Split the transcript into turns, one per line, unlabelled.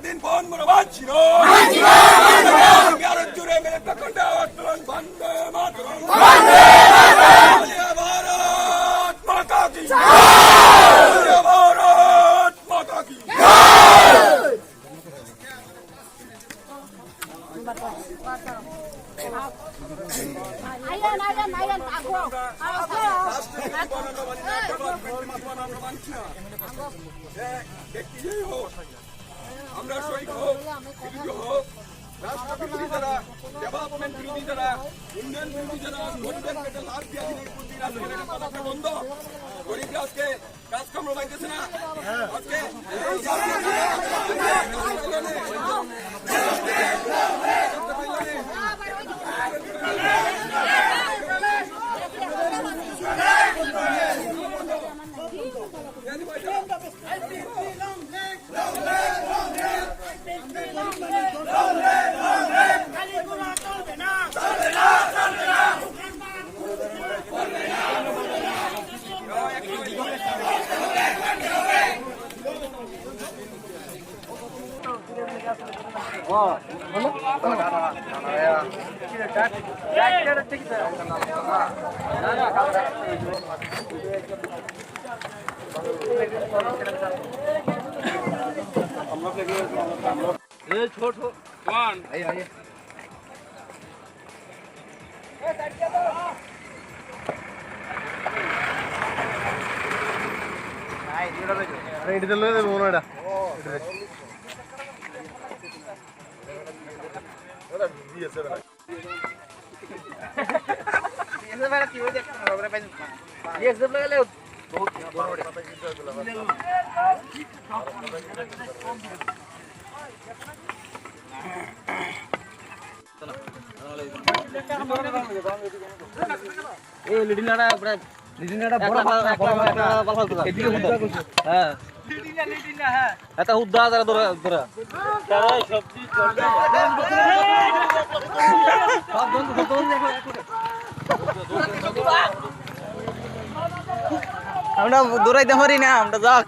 স্বাধীন বন মনোবাদ ছিল ভারত জুড়ে মিলে প্রখণ্ড আন্দোলন বন্দে মাতরম ভারত মাতা কি ভারত মাতা কি আমরা শহীদ হোক বিরোধী হোক রাষ্ট্র বিরোধী যারা ডেভেলপমেন্ট বিরোধী যারা উন্নয়ন বিরোধী যারা গরিবের পেটে লাভ দিয়ে দিনের প্রতি রাজনীতির পতাকা বন্ধ গরিবরা আজকে কাজকর্ম পাইতেছে না আজকে छोट आइए আমরা দৌড়াইতে পারি না আমরা যাক